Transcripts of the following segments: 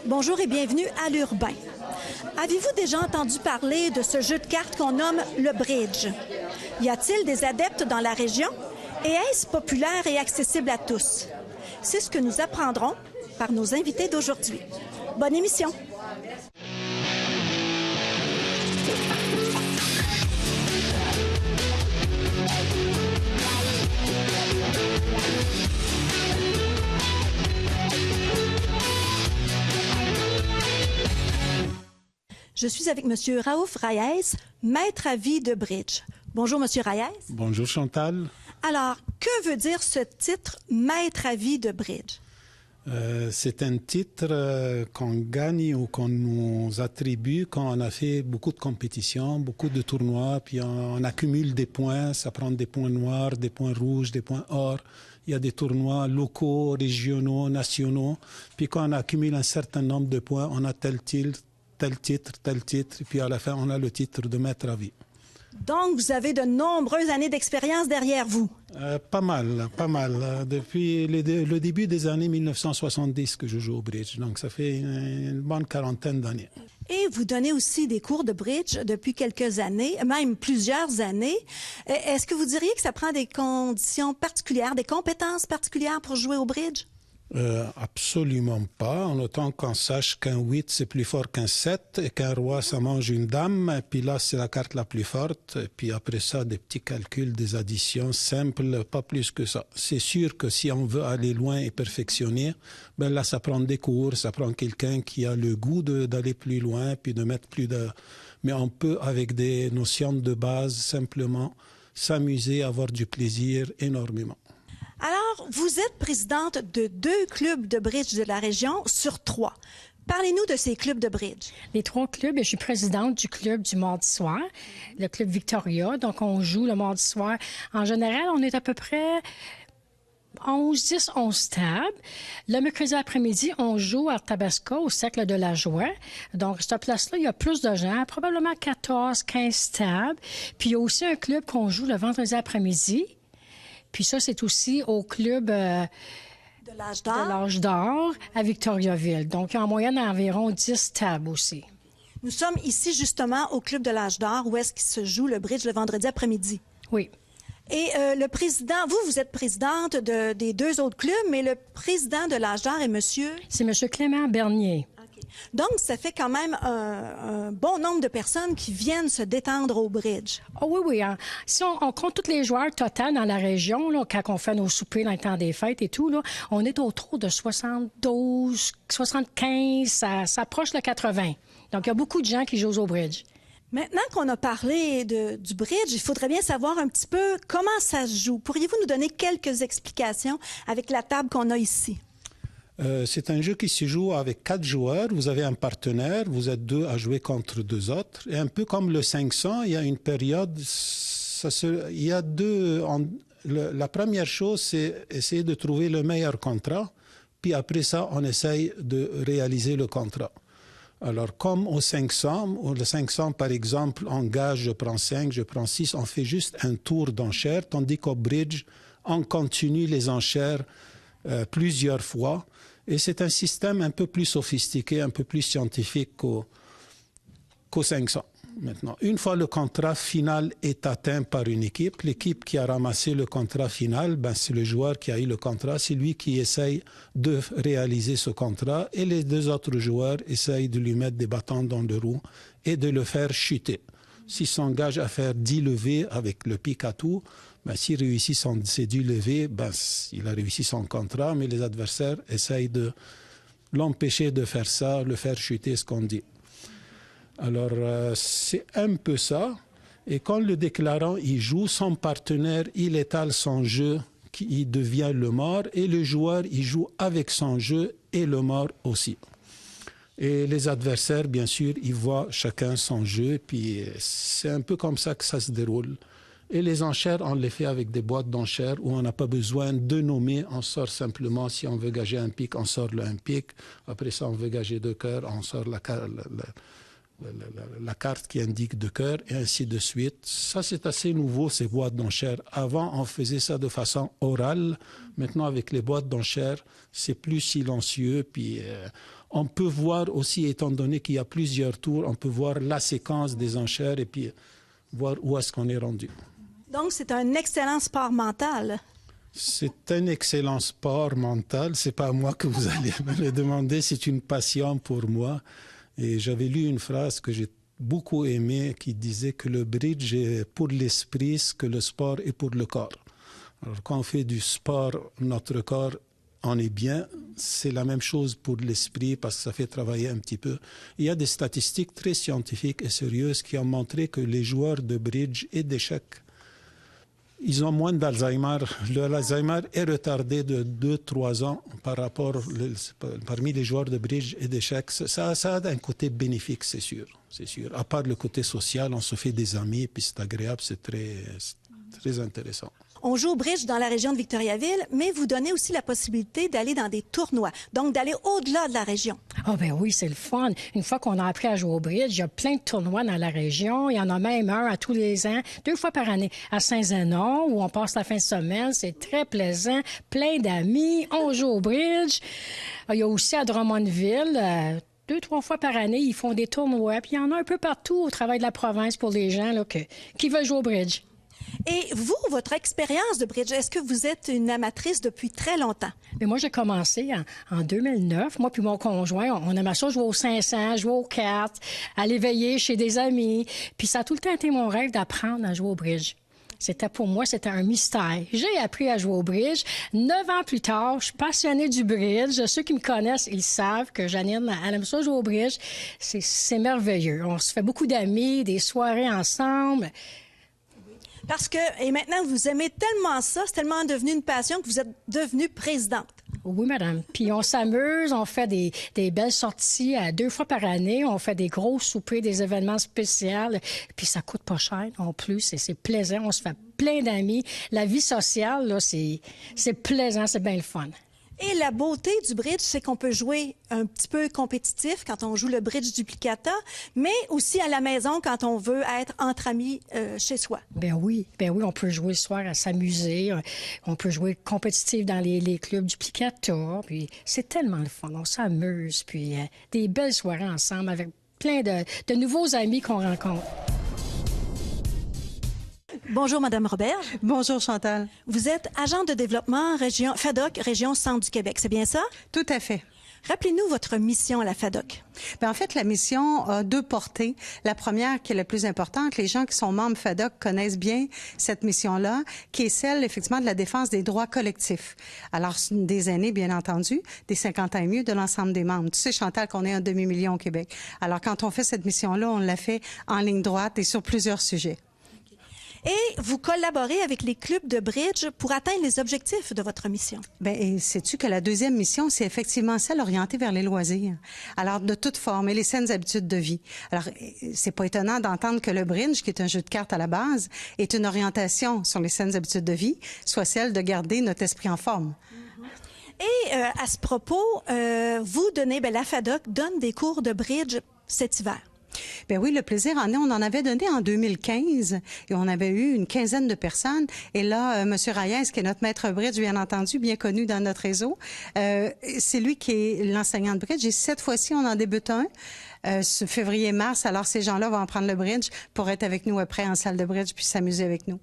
Bonjour et bienvenue à l'Urbain. Avez-vous déjà entendu parler de ce jeu de cartes qu'on nomme le bridge? Y a-t-il des adeptes dans la région? Et est-ce populaire et accessible à tous? C'est ce que nous apprendrons par nos invités d'aujourd'hui. Bonne émission! Je suis avec M. Raouf Rayès, maître à vie de bridge. Bonjour, M. Rayès. Bonjour, Chantal. Alors, que veut dire ce titre « maître à vie de bridge » ? C'est un titre qu'on gagne ou qu'on nous attribue quand on a fait beaucoup de compétitions, beaucoup de tournois, puis on accumule des points, ça prend des points noirs, des points rouges, des points or. Il y a des tournois locaux, régionaux, nationaux. Puis quand on accumule un certain nombre de points, on a tel titre, et puis à la fin, on a le titre de maître à vie. Donc, vous avez de nombreuses années d'expérience derrière vous. Pas mal. Depuis le début des années 1970 que je joue au bridge. Donc, ça fait une bonne quarantaine d'années. Et vous donnez aussi des cours de bridge depuis quelques années, même plusieurs années. Est-ce que vous diriez que ça prend des conditions particulières, des compétences particulières pour jouer au bridge? Absolument pas, en autant qu'on sache qu'un 8 c'est plus fort qu'un 7 et qu'un roi ça mange une dame, et puis là c'est la carte la plus forte, et puis après ça des petits calculs, des additions simples, pas plus que ça. C'est sûr que si on veut aller loin et perfectionner, ben là ça prend des cours, ça prend quelqu'un qui a le goût d'aller plus loin, puis de mettre plus de... Mais on peut avec des notions de base simplement s'amuser, avoir du plaisir énormément. Alors, vous êtes présidente de 2 clubs de bridge de la région sur 3. Parlez-nous de ces clubs de bridge. Les 3 clubs, je suis présidente du club du mardi soir, le club Victoria. Donc, on joue le mardi soir. En général, on est à peu près 11 tables. Le mercredi après-midi, on joue à Tabasco, au Cercle de la Joie. Donc, cette place-là, il y a plus de gens, probablement 14, 15 tables. Puis, il y a aussi un club qu'on joue le vendredi après-midi. Puis ça, c'est aussi au club de l'Âge d'Or à Victoriaville. Donc, en moyenne, environ 10 tables aussi. Nous sommes ici, justement, au club de l'Âge d'Or, où est-ce qu'il se joue le bridge le vendredi après-midi. Oui. Et le président, vous êtes présidente des 2 autres clubs, mais le président de l'Âge d'Or est monsieur? C'est monsieur Clément Bernier. Donc, ça fait quand même un bon nombre de personnes qui viennent se détendre au bridge. Oh oui. Hein. Si on compte tous les joueurs total dans la région, là, quand on fait nos soupers dans le temps des fêtes et tout, là, on est autour de 72, 75, ça s'approche le 80. Donc, il y a beaucoup de gens qui jouent au bridge. Maintenant qu'on a parlé du bridge, il faudrait bien savoir un petit peu comment ça se joue. Pourriez-vous nous donner quelques explications avec la table qu'on a ici? C'est un jeu qui se joue avec 4 joueurs. Vous avez un partenaire, vous êtes 2 à jouer contre 2 autres. Et un peu comme le 500, il y a une période, la première chose, c'est essayer de trouver le meilleur contrat. Puis après ça, on essaye de réaliser le contrat. Alors, comme au 500, le 500, par exemple, on gage, je prends 5, je prends 6, on fait juste un tour d'enchères, tandis qu'au bridge, on continue les enchères plusieurs fois. Et c'est un système un peu plus sophistiqué, un peu plus scientifique qu'au 500. Maintenant, une fois le contrat final est atteint par une équipe, l'équipe qui a ramassé le contrat final, c'est le joueur qui a eu le contrat, c'est lui qui essaye de réaliser ce contrat et les 2 autres joueurs essayent de lui mettre des bâtons dans le roue et de le faire chuter. S'il s'engage à faire 10 levées avec le pic à tout, s'il réussit ses 10 levées, il a réussi son contrat, mais les adversaires essayent de l'empêcher de faire ça, le faire chuter, ce qu'on dit. Alors, c'est un peu ça. Et quand le déclarant il joue, son partenaire, il étale son jeu, il devient le mort, et le joueur, il joue avec son jeu et le mort aussi. Et les adversaires, bien sûr, ils voient chacun son jeu, puis c'est un peu comme ça que ça se déroule. Et les enchères, on les fait avec des boîtes d'enchères où on n'a pas besoin de nommer. On sort simplement, si on veut gager un pic, on sort un pic. Après ça, on veut gager 2 cœurs, on sort la carte qui indique de cœur, et ainsi de suite. Ça, c'est assez nouveau, ces boîtes d'enchères. Avant, on faisait ça de façon orale. Maintenant, avec les boîtes d'enchères, c'est plus silencieux. Puis, on peut voir aussi, étant donné qu'il y a plusieurs tours, on peut voir la séquence des enchères et puis voir où est-ce qu'on est rendu. Donc, c'est un excellent sport mental. C'est un excellent sport mental. C'est pas à moi que vous allez me le demander. C'est une passion pour moi. Et j'avais lu une phrase que j'ai beaucoup aimée qui disait que le bridge est pour l'esprit ce que le sport est pour le corps. Alors, quand on fait du sport, notre corps en est bien. C'est la même chose pour l'esprit parce que ça fait travailler un petit peu. Il y a des statistiques très scientifiques et sérieuses qui ont montré que les joueurs de bridge et d'échecs, ils ont moins d'Alzheimer. L'Alzheimer est retardé de 2-3 ans parmi les joueurs de bridge et d'échecs. Ça a un côté bénéfique, c'est sûr. À part le côté social, on se fait des amis, puis c'est agréable, c'est très intéressant. On joue au bridge dans la région de Victoriaville, mais vous donnez aussi la possibilité d'aller dans des tournois, donc d'aller au-delà de la région. Ah ben oui, c'est le fun. Une fois qu'on a appris à jouer au bridge, il y a plein de tournois dans la région. Il y en a même un à tous les ans, 2 fois par année, à Saint-Zénon, où on passe la fin de semaine. C'est très plaisant, plein d'amis, on joue au bridge. Il y a aussi à Drummondville... 2-3 fois par année, ils font des tournois. Puis il y en a un peu partout au travail de la province pour les gens là, qui veulent jouer au bridge. Et vous, votre expérience de bridge, est-ce que vous êtes une amatrice depuis très longtemps? Mais moi, j'ai commencé en 2009. Moi puis mon conjoint, on aimait ça jouer au 500, jouer aux cartes, aller veiller chez des amis. Puis ça a tout le temps été mon rêve d'apprendre à jouer au bridge. Pour moi, c'était un mystère. J'ai appris à jouer au bridge. 9 ans plus tard, je suis passionnée du bridge. Ceux qui me connaissent, ils savent que Janine, elle aime ça jouer au bridge. C'est merveilleux. On se fait beaucoup d'amis, des soirées ensemble. Parce que, et maintenant, vous aimez tellement ça, c'est tellement devenu une passion que vous êtes devenue présidente. Oui, madame. Puis on s'amuse, on fait des belles sorties 2 fois par année. On fait des gros soupers, des événements spéciaux. Puis ça coûte pas cher non plus. C'est plaisant. On se fait plein d'amis. La vie sociale, là, c'est plaisant, c'est bien le fun. Et la beauté du bridge, c'est qu'on peut jouer un petit peu compétitif quand on joue le bridge duplicata, mais aussi à la maison quand on veut être entre amis chez soi. Ben oui, on peut jouer le soir à s'amuser. On peut jouer compétitif dans les clubs duplicata. Puis c'est tellement le fun, on s'amuse. Puis des belles soirées ensemble avec plein de nouveaux amis qu'on rencontre. Bonjour, Madame Robert. Bonjour, Chantal. Vous êtes agent de développement FADOC, région Centre du Québec, c'est bien ça? Tout à fait. Rappelez-nous votre mission à la FADOC. Bien, en fait, la mission a 2 portées. La première, qui est la plus importante, les gens qui sont membres FADOC connaissent bien cette mission-là, qui est celle, effectivement, de la défense des droits collectifs. Alors, des aînés, bien entendu, des 50 ans et mieux, de l'ensemble des membres. Tu sais, Chantal, qu'on est 1 demi-million au Québec. Alors, quand on fait cette mission-là, on l'a fait en ligne droite et sur plusieurs sujets. Et vous collaborez avec les clubs de bridge pour atteindre les objectifs de votre mission. Bien, et sais-tu que la 2e mission, c'est effectivement celle orientée vers les loisirs. Alors, de toute forme et les saines habitudes de vie. Alors, c'est pas étonnant d'entendre que le bridge, qui est un jeu de cartes à la base, est une orientation sur les saines habitudes de vie, soit celle de garder notre esprit en forme. Et à ce propos, vous donnez, la FADOC donne des cours de bridge cet hiver. Ben oui, le plaisir en est. On en avait donné en 2015 et on avait eu une quinzaine de personnes. Et là, Monsieur Reyes, qui est notre maître bridge, bien entendu, bien connu dans notre réseau, c'est lui qui est l'enseignant de bridge. Et cette fois-ci, on en débute un. Ce février-mars, alors ces gens-là vont en prendre le bridge pour être avec nous après en salle de bridge puis s'amuser avec nous.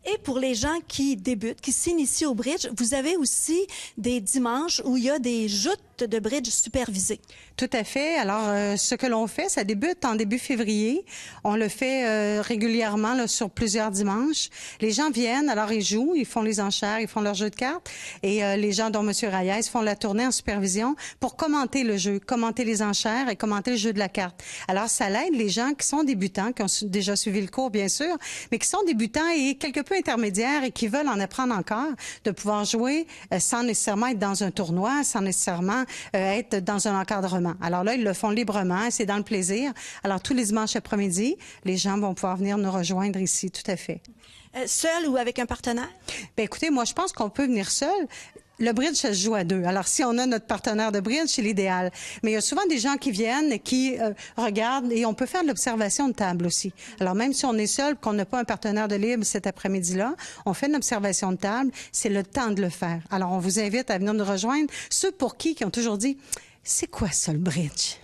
Et pour les gens qui débutent, qui s'initient au bridge, vous avez aussi des dimanches où il y a des joutes de bridge supervisées. Tout à fait. Alors, ce que l'on fait, ça débute en début février. On le fait régulièrement là, sur plusieurs dimanches. Les gens viennent, alors ils jouent, ils font les enchères, ils font leur jeu de cartes. Et les gens, dont M. Reyes, font la tournée en supervision pour commenter le jeu, commenter les enchères et commenter le jeu de la carte. Alors, ça l'aide les gens qui sont débutants, qui ont déjà suivi le cours, bien sûr, mais qui sont débutants et quelque peu intermédiaires et qui veulent en apprendre encore, de pouvoir jouer sans nécessairement être dans un tournoi, sans nécessairement être dans un encadrement. Alors là, ils le font librement, c'est dans le plaisir. Alors, tous les dimanches après-midi, les gens vont pouvoir venir nous rejoindre ici, tout à fait. Seul ou avec un partenaire? Bien, écoutez, moi, je pense qu'on peut venir seul. Le bridge, ça se joue à deux. Alors, si on a notre partenaire de bridge, c'est l'idéal. Mais il y a souvent des gens qui viennent et qui regardent et on peut faire de l'observation de table aussi. Alors, même si on est seul, qu'on n'a pas un partenaire de libre cet après-midi-là, on fait une observation de table. C'est le temps de le faire. Alors, on vous invite à venir nous rejoindre. Ceux pour qui ont toujours dit, c'est quoi ça, le bridge?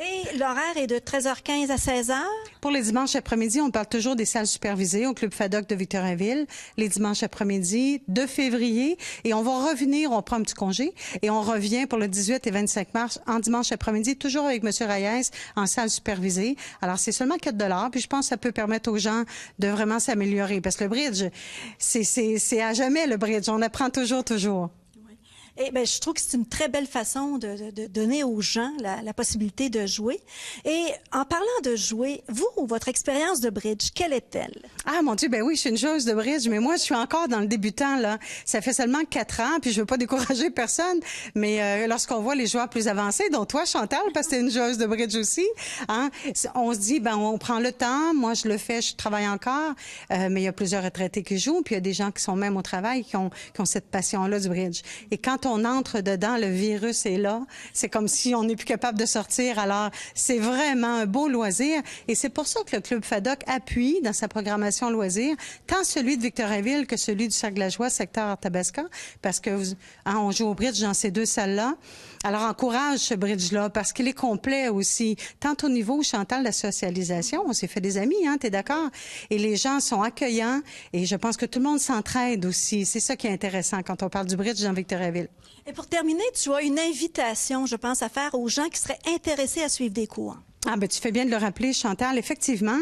Et l'horaire est de 13h15 à 16h? Pour les dimanches après-midi, on parle toujours des salles supervisées au Club Faddock de Victoriaville, les dimanches après-midi de février. Et on va revenir, on prend un petit congé, et on revient pour le 18 et 25 mars en dimanche après-midi, toujours avec M. Reyes en salle supervisée. Alors, c'est seulement 4 $, puis je pense que ça peut permettre aux gens de vraiment s'améliorer. Parce que le bridge, c'est à jamais le bridge. On apprend toujours. Et ben, je trouve que c'est une très belle façon de donner aux gens la possibilité de jouer. Et en parlant de jouer, vous, votre expérience de bridge, quelle est-elle? Ah, mon Dieu, ben oui, je suis une joueuse de bridge, mais moi, je suis encore dans le débutant, là. Ça fait seulement 4 ans, puis je veux pas décourager personne, mais lorsqu'on voit les joueurs plus avancés, dont toi, Chantal, parce que t'es une joueuse de bridge aussi, hein, on se dit, ben, on prend le temps. Moi, je le fais, je travaille encore, mais il y a plusieurs retraités qui jouent, puis il y a des gens qui sont même au travail, qui ont cette passion-là du bridge. Et quand on entre dedans, le virus est là. C'est comme si on n'est plus capable de sortir. Alors, c'est vraiment un beau loisir. Et c'est pour ça que le Club Faddock appuie dans sa programmation loisirs, tant celui de Victoriaville que celui du Sac-la-Joie, secteur Arthabasca, parce que on joue au bridge dans ces deux salles-là. Alors, encourage ce bridge-là, parce qu'il est complet aussi. Tant au niveau, Chantal, de la socialisation, on s'est fait des amis, hein, t'es d'accord? Et les gens sont accueillants, et je pense que tout le monde s'entraide aussi. C'est ça qui est intéressant quand on parle du bridge dans Victoriaville. Et pour terminer, tu as une invitation, je pense, à faire aux gens qui seraient intéressés à suivre des cours. Ah, ben, tu fais bien de le rappeler, Chantal. Effectivement,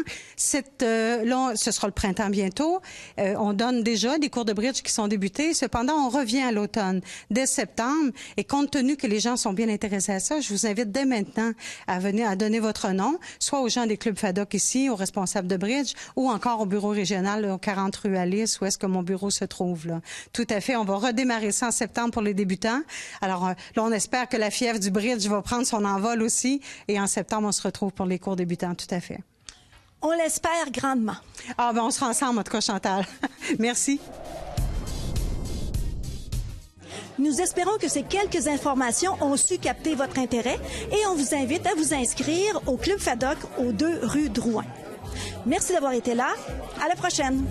là, ce sera le printemps bientôt. On donne déjà des cours de bridge qui sont débutés. Cependant, on revient à l'automne, dès septembre. Et compte tenu que les gens sont bien intéressés à ça, je vous invite dès maintenant à venir à donner votre nom, soit aux gens des clubs Faddock ici, aux responsables de bridge, ou encore au bureau régional, au 40 rue Alice, où est-ce que mon bureau se trouve, là. Tout à fait. On va redémarrer ça en septembre pour les débutants. Alors, là, on espère que la fièvre du bridge va prendre son envol aussi. Et en septembre, on se retrouve pour les cours débutants, tout à fait. On l'espère grandement. Ah, ben on sera ensemble, en tout cas, Chantal. Merci. Nous espérons que ces quelques informations ont su capter votre intérêt et on vous invite à vous inscrire au Club Faddock aux 2 rue Drouin. Merci d'avoir été là. À la prochaine.